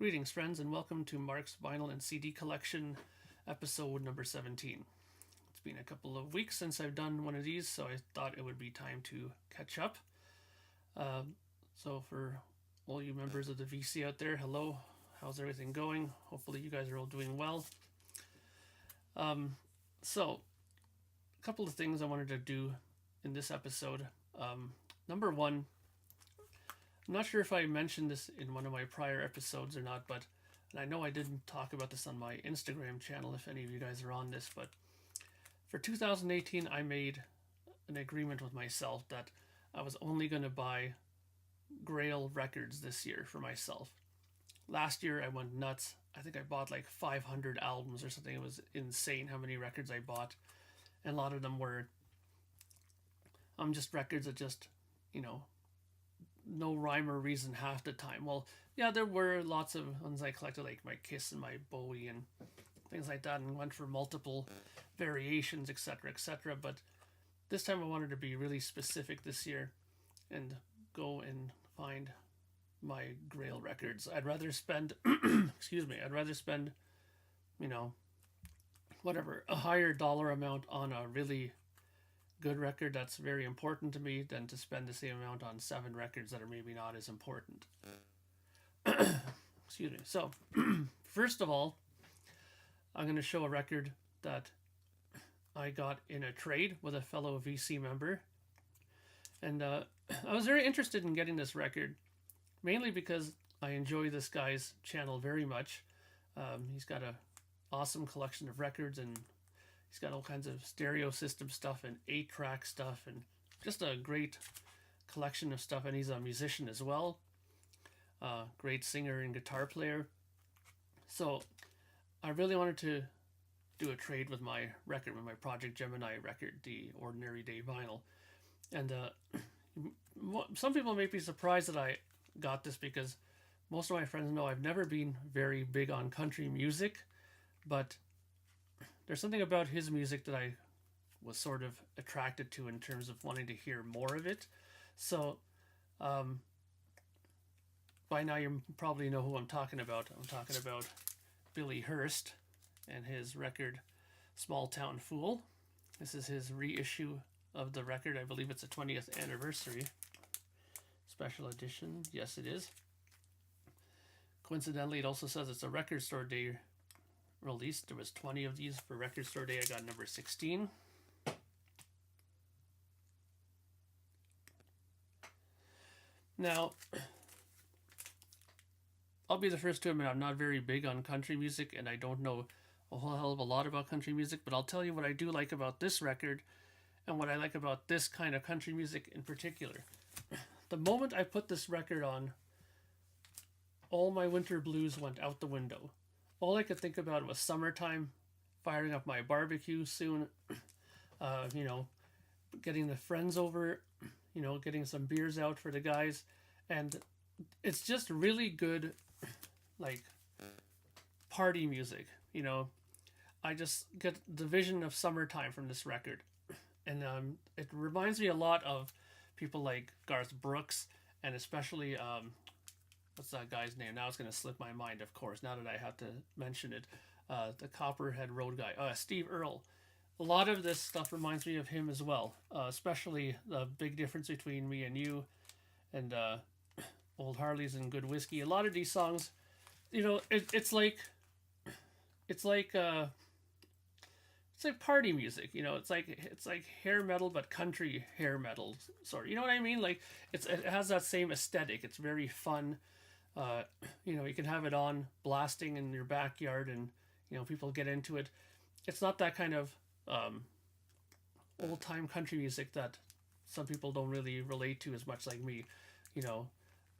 Greetings, friends, and welcome to Mark's Vinyl and CD Collection, episode number 17. It's been a couple of weeks since I've done one of these, so I thought it would be time to catch up. So, for all you members of the VC out there, hello, how's everything going? Hopefully, you guys are all doing well. So, a couple of things I wanted to do in this episode. Number one, I'm not sure if I mentioned this in one of my prior episodes or not, but and I know I didn't talk about this on my Instagram channel if any of you guys are on this, but for 2018 I made an agreement with myself that I was only going to buy Grail records this year for myself. Last year I went nuts. I think I bought like 500 albums or something. It was insane how many records I bought, and a lot of them were just records that just, no rhyme or reason half the time. Well, yeah, there were lots of ones I collected, like my Kiss and my Bowie and things like that, and went for multiple variations, etc., etc. But this time I wanted to be really specific this year and go and find my Grail records. I'd rather spend, I'd rather spend, whatever, a higher dollar amount on a really good record that's very important to me than to spend the same amount on 7 records that are maybe not as important. Excuse me. So, first of all, I'm going to show a record that I got in a trade with a fellow VC member. And I was very interested in getting this record, mainly because I enjoy this guy's channel very much. He's got an awesome collection of records, and he's got all kinds of stereo system stuff and 8-track stuff and just a great collection of stuff. And he's a musician as well. Great singer and guitar player. So I really wanted to do a trade with my record, with my Project Gemini record, the Ordinary Day vinyl. And some people may be surprised that I got this, because most of my friends know I've never been very big on country music, but there's something about his music that I was sort of attracted to in terms of wanting to hear more of it. So, by now you probably know who I'm talking about. I'm talking about Billy Hurst and his record Small Town Fool. This is his reissue of the record. I believe it's a 20th anniversary special edition. Yes, it is. Coincidentally, it also says it's a Record Store Day released. There was 20 of these for Record Store Day. I got number 16. Now, I'll be the first to admit I'm not very big on country music, and I don't know a whole hell of a lot about country music, but I'll tell you what I do like about this record and what I like about this kind of country music in particular. The moment I put this record on, all my winter blues went out the window. All I could think about was summertime, firing up my barbecue soon, getting the friends over, getting some beers out for the guys. And it's just really good, like, party music, I just get the vision of summertime from this record. And it reminds me a lot of people like Garth Brooks, and especially what's that guy's name? Now it's going to slip my mind, of course, now that I have to mention it. The Copperhead Road guy, Steve Earle. A lot of this stuff reminds me of him as well, especially the big difference between me and you and Old Harleys and Good Whiskey. A lot of these songs, it's like party music, it's like hair metal, but country hair metal sort of, you know what I mean? Like it has that same aesthetic. It's very fun. You can have it on blasting in your backyard, and people get into it. It's not that kind of old time country music that some people don't really relate to as much, like me.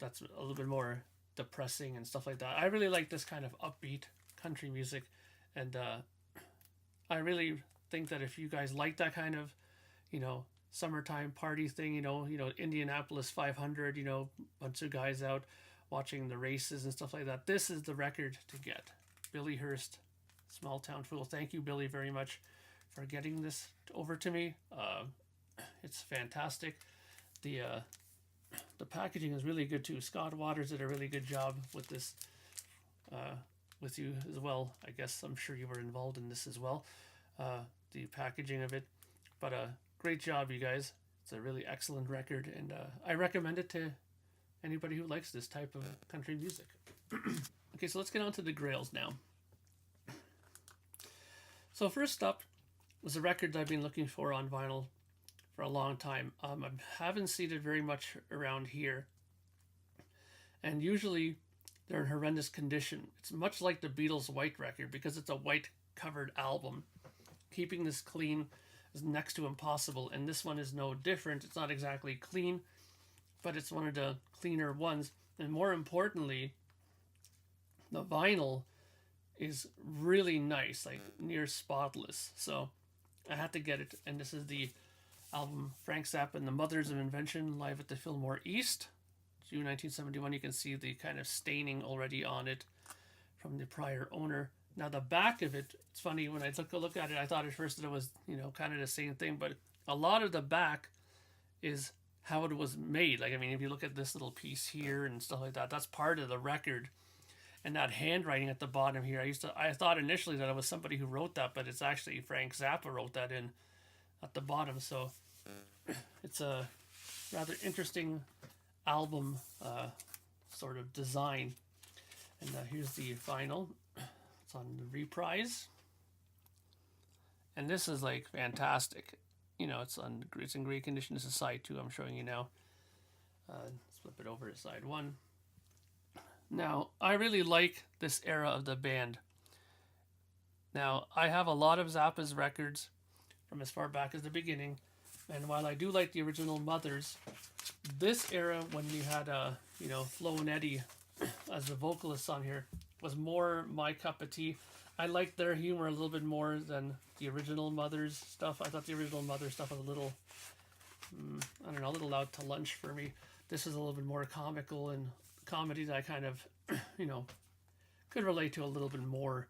That's a little bit more depressing and stuff like that. I really like this kind of upbeat country music, and I really think that if you guys like that kind of, summertime party thing, Indianapolis 500, bunch of guys out watching the races and stuff like that, this is the record to get. Billy Hurst, Small Town Fool. Thank you, Billy, very much for getting this over to me. It's fantastic. The packaging is really good too. Scott Waters did a really good job with this with you as well. I guess I'm sure you were involved in this as well, the packaging of it. But great job, you guys. It's a really excellent record, and I recommend it to anybody who likes this type of country music. Okay, so let's get on to the Grails now. So first up was a record I've been looking for on vinyl for a long time. I haven't seen it very much around here, and usually they're in horrendous condition. It's much like the Beatles' White record because it's a white covered album. Keeping this clean is next to impossible, and this one is no different. It's not exactly clean, but it's one of the cleaner ones. And more importantly, the vinyl is really nice, like near spotless. So I had to get it, and this is the album Frank Zappa and the Mothers of Invention live at the Fillmore East, June 1971. You can see the kind of staining already on it from the prior owner. Now the back of it, it's funny, when I took a look at it, I thought at first that it was, kind of the same thing, but a lot of the back is how it was made. Like, I mean, if you look at this little piece here and stuff like that, that's part of the record. And that handwriting at the bottom here, I thought initially that it was somebody who wrote that, but it's actually Frank Zappa wrote that in at the bottom. So it's a rather interesting album sort of design. And here's the vinyl. It's on the reprise, and this is like fantastic. It's in great condition. This is side 2 I'm showing you now. Let's flip it over to side 1. Now, I really like this era of the band. Now, I have a lot of Zappa's records from as far back as the beginning, and while I do like the original Mothers, this era when you had Flo and Eddie as the vocalists on here was more my cup of tea. I liked their humor a little bit more than the original Mothers stuff. I thought the original Mothers stuff was a little, a little out to lunch for me. This is a little bit more comical and comedy that I kind of, could relate to a little bit more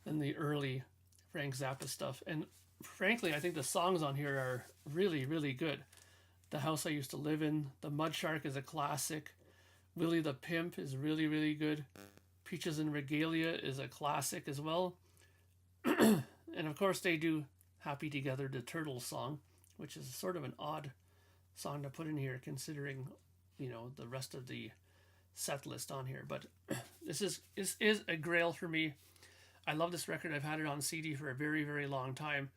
than the early Frank Zappa stuff. And frankly, I think the songs on here are really, really good. The House I Used to Live In, The Mud Shark is a classic. Willie the Pimp is really, really good. Peaches and Regalia is a classic as well. And of course they do Happy Together, the Turtles song, which is sort of an odd song to put in here considering, the rest of the set list on here. But this is a grail for me. I love this record. I've had it on CD for a very, very long time,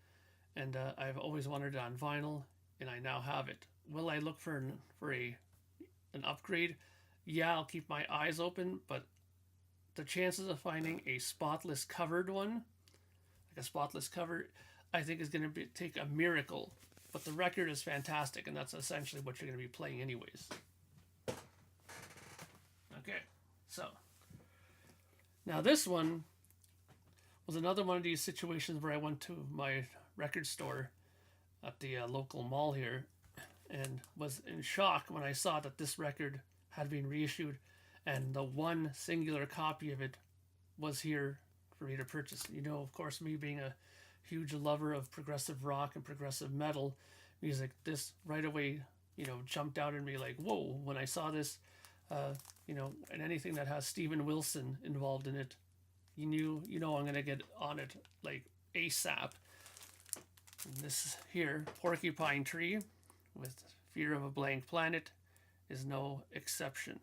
and I've always wanted it on vinyl, and I now have it. Will I look for an upgrade? Yeah, I'll keep my eyes open, but the chances of finding a spotless covered one, like a spotless cover, I think is going to take a miracle. But the record is fantastic, and that's essentially what you're going to be playing anyways. Okay, so now this one was another one of these situations where I went to my record store at the local mall here and was in shock when I saw that this record had been reissued and the one singular copy of it was here for me to purchase. Of course, me being a huge lover of progressive rock and progressive metal music, this right away, jumped out at me like, whoa, when I saw this, and anything that has Steven Wilson involved in it, I'm going to get on it like ASAP. And this here, Porcupine Tree with Fear of a Blank Planet, is no exception.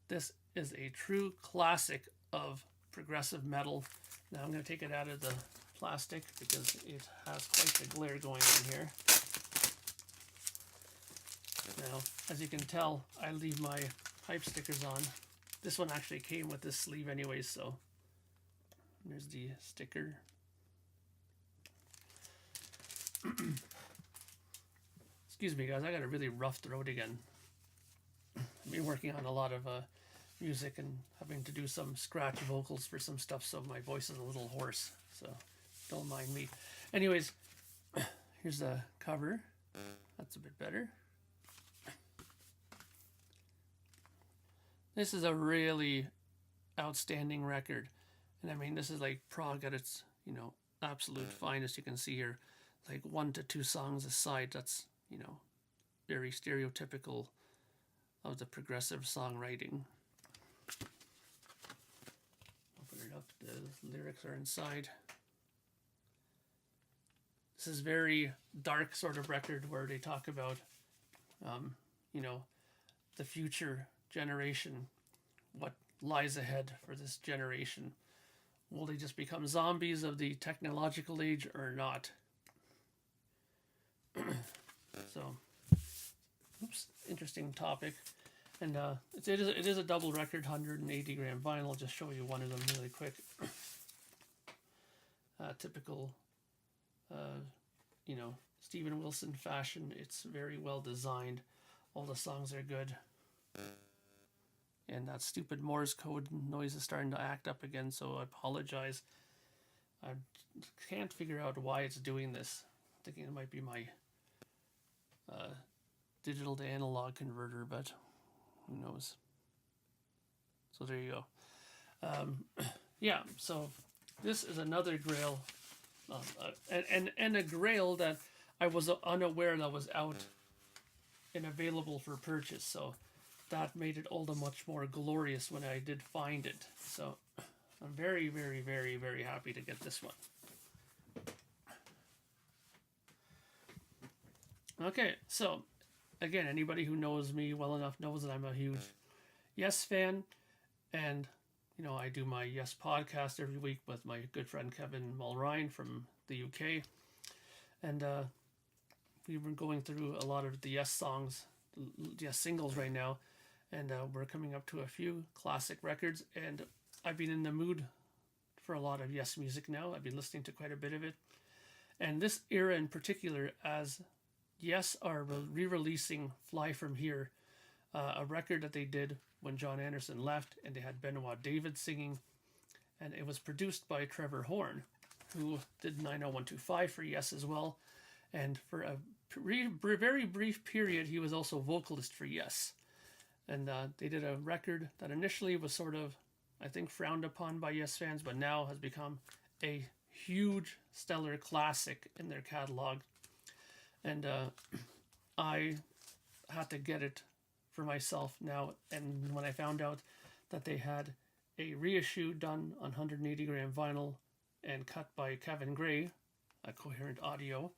This is a true classic of progressive metal. Now I'm going to take it out of the plastic because it has quite the glare going on here. Now, as you can tell, I leave my hype stickers on. This one actually came with this sleeve anyway, so there's the sticker. Excuse me, guys, I got a really rough throat again. I've been working on a lot of music and having to do some scratch vocals for some stuff, so my voice is a little hoarse, so don't mind me. Anyways, here's the cover. That's a bit better. This is a really outstanding record. And I mean, this is like prog at its, absolute finest. You can see here, like 1 to 2 songs aside, that's, very stereotypical of the progressive songwriting. The lyrics are inside. This is very dark sort of record where they talk about, you know, the future generation, what lies ahead for this generation. Will they just become zombies of the technological age or not? So, oops, interesting topic. And it is a double record, 180 gram vinyl. I'll just show you one of them really quick. Typical, you know, Steven Wilson fashion. It's very well designed. All the songs are good. And that stupid Morse code noise is starting to act up again, so I apologize. I can't figure out why it's doing this. I'm thinking it might be my digital to analog converter, but who knows. So there you go. Yeah, so this is another Grail, and a Grail that I was unaware that was out and available for purchase. So that made it all the much more glorious when I did find it. So I'm very, very, very, very happy to get this one. Okay, so again, anybody who knows me well enough knows that I'm a huge Yes fan, and you know, I do my Yes podcast every week with my good friend Kevin Mulrine from the UK, and we've been going through a lot of the Yes songs, Yes singles right now, and we're coming up to a few classic records, and I've been in the mood for a lot of Yes music now. I've been listening to quite a bit of it, and this era in particular, as Yes are re-releasing Fly From Here, a record that they did when John Anderson left, and they had Benoit David singing, and it was produced by Trevor Horn, who did 90125 for Yes as well, and for a very brief period he was also vocalist for Yes. And they did a record that initially was sort of, I think, frowned upon by Yes fans, but now has become a huge stellar classic in their catalog. And I had to get it for myself now. And when I found out that they had a reissue done on 180 gram vinyl and cut by Kevin Gray, a Coherent Audio,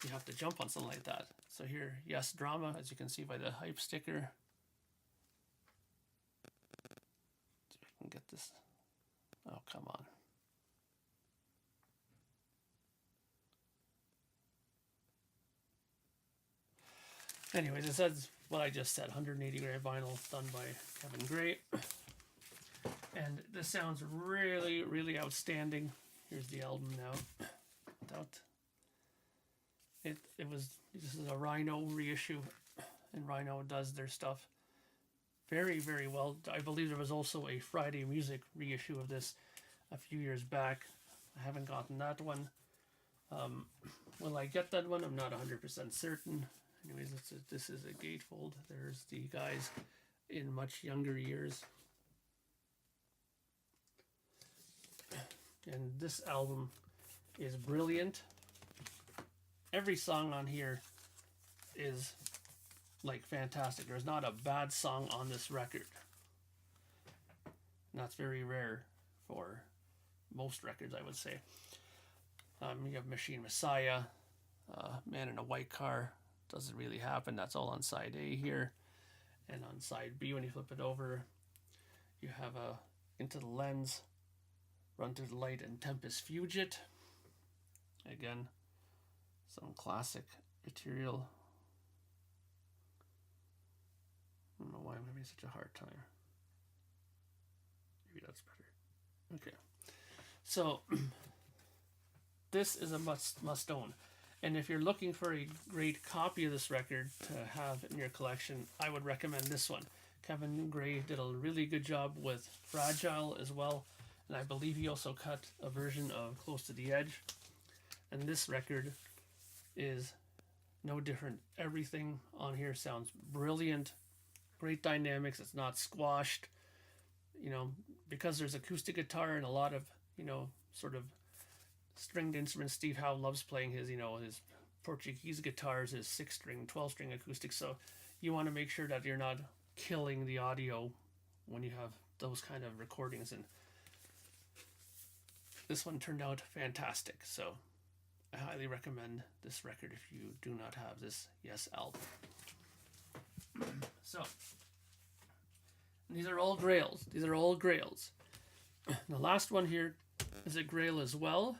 you have to jump on something like that. So here, Yes Drama, as you can see by the hype sticker. See if I can get this. Oh, come on. Anyways, it says what I just said, 180 gram vinyl done by Kevin Gray. And this sounds really, really outstanding. Here's the album now. This is a Rhino reissue, and Rhino does their stuff very, very well. I believe there was also a Friday Music reissue of this a few years back. I haven't gotten that one. Will I get that one? I'm not 100% certain. Anyways, this is a gatefold. There's the guys in much younger years. And this album is brilliant. Every song on here is like fantastic. There's not a bad song on this record. And that's very rare for most records, I would say. You have Machine Messiah, Man in a White Car. Doesn't really happen. That's all on side A here. And on side B, when you flip it over, you have Into the Lens, Run Through the Light, and Tempest Fugit. Again, some classic material. I don't know why I'm having such a hard time. Maybe that's better. Okay. So, this is a must own. And if you're looking for a great copy of this record to have in your collection, I would recommend this one. Kevin Gray did a really good job with Fragile as well, and I believe he also cut a version of Close to the Edge. And this record is no different. Everything on here sounds brilliant, great dynamics. It's not squashed, you know, because there's acoustic guitar and a lot of, you know, sort of stringed instruments. Steve Howe loves playing his, you know, his Portuguese guitars, his 6-string, 12-string acoustics. So you want to make sure that you're not killing the audio when you have those kind of recordings. And this one turned out fantastic. So I highly recommend this record if you do not have this Yes album. So these are all grails. These are all grails. The last one here is a grail as well.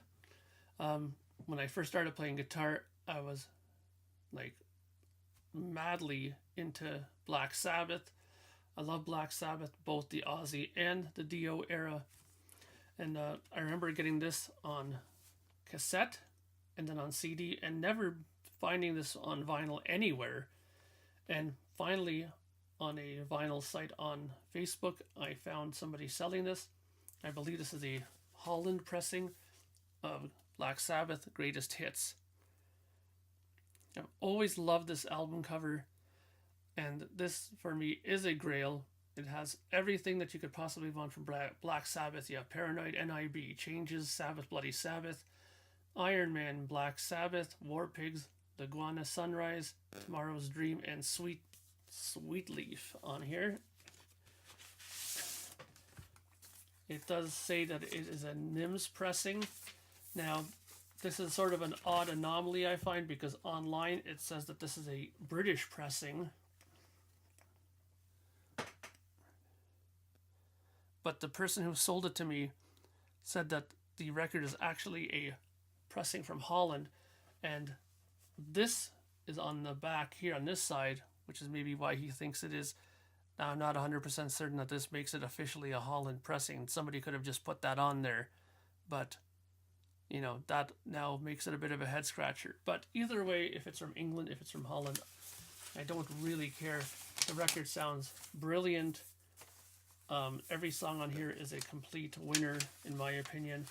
When I first started playing guitar, I was like madly into Black Sabbath. I love Black Sabbath, both the Ozzy and the Dio era. And I remember getting this on cassette and then on CD and never finding this on vinyl anywhere. And finally, on a vinyl site on Facebook, I found somebody selling this. I believe this is a Holland pressing of Black Sabbath Greatest Hits. I've always loved this album cover, and this for me is a grail. It has everything that you could possibly want from Black Sabbath. You have Paranoid, NIB, Changes, Sabbath, Bloody Sabbath, Iron Man, Black Sabbath, War Pigs, The Guana Sunrise, Tomorrow's Dream, and Sweet Leaf on here. It does say that it is a NIMS pressing. Now, this is sort of an odd anomaly I find, because online it says that this is a British pressing. But the person who sold it to me said that the record is actually a pressing from Holland. And this is on the back here on this side, which is maybe why he thinks it is. Now, I'm not 100% certain that this makes it officially a Holland pressing. Somebody could have just put that on there. But, you know, that now makes it a bit of a head scratcher. But either way, if it's from England, if it's from Holland, I don't really care. The record sounds brilliant. Every song on here is a complete winner, in my opinion.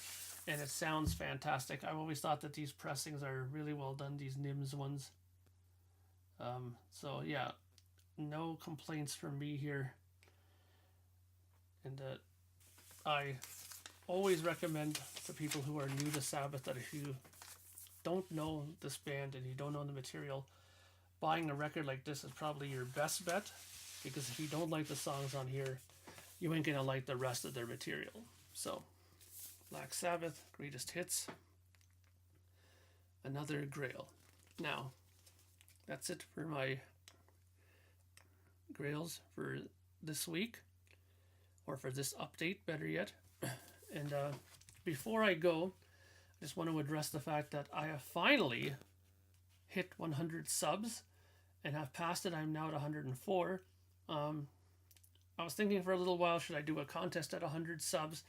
And it sounds fantastic. I've always thought that these pressings are really well done, these NIMS ones. So, yeah. No complaints from me here. And I always recommend to people who are new to Sabbath that if you don't know this band and you don't know the material, buying a record like this is probably your best bet, because if you don't like the songs on here, you ain't gonna like the rest of their material. So, Black Sabbath, Greatest Hits, another grail. Now, that's it for my grails for this week, or for this update, better yet. And before I go, I just want to address the fact that I have finally hit 100 subs and have passed it. I'm now at 104. I was thinking for a little while, should I do a contest at 100 subs?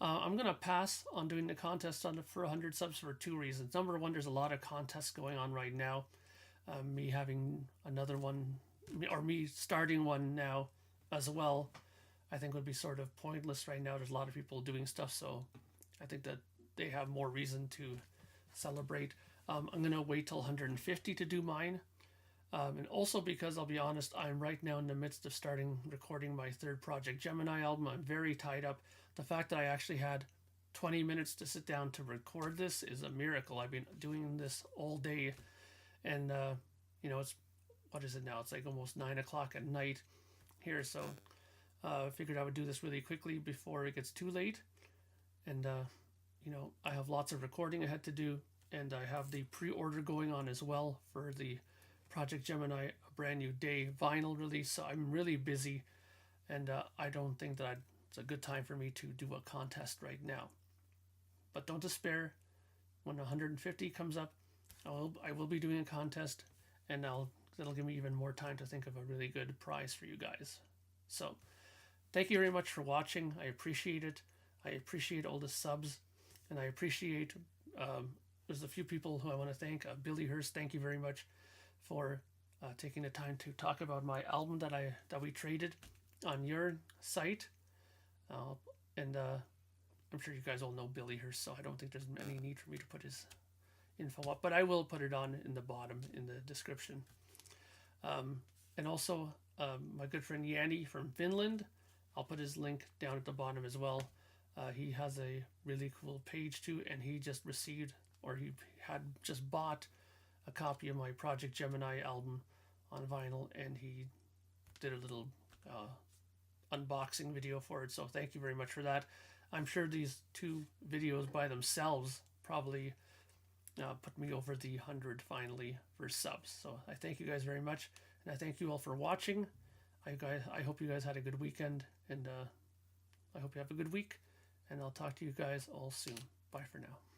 I'm going to pass on doing the contest for 100 subs for two reasons. Number one, there's a lot of contests going on right now. Me having another one, or me starting one now as well, I think would be sort of pointless right now. There's a lot of people doing stuff, so I think that they have more reason to celebrate. I'm going to wait till 150 to do mine. And also because, I'll be honest, I'm right now in the midst of recording my third Project Gemini album. I'm very tied up. The fact that I actually had 20 minutes to sit down to record this is a miracle. I've been doing this all day, and you know, what is it now? It's like almost 9 o'clock at night here, so I figured I would do this really quickly before it gets too late. And you know, I have lots of recording I had to do, and I have the pre-order going on as well for the Project Gemini A Brand New Day vinyl release. So I'm really busy, and I don't think that it's a good time for me to do a contest right now. But don't despair. When 150 comes up, I will be doing a contest, and that'll give me even more time to think of a really good prize for you guys. So thank you very much for watching. I appreciate it. I appreciate all the subs, and I appreciate there's a few people who I want to thank. Billy Hurst, thank you very much for taking the time to talk about my album that we traded on your site. And I'm sure you guys all know Billy Hurst, so I don't think there's any need for me to put his info up, but I will put it on in the bottom in the description. And also my good friend Yanni from Finland, I'll put his link down at the bottom as well. He has a really cool page too, and he just received, or he had just bought a copy of my Project Gemini album on vinyl, and he did a little unboxing video for it, so thank you very much for that. I'm sure these 2 videos by themselves probably put me over the 100 finally for subs. So I thank you guys very much, and I thank you all for watching. I hope you guys had a good weekend, and I hope you have a good week, and I'll talk to you guys all soon. Bye for now.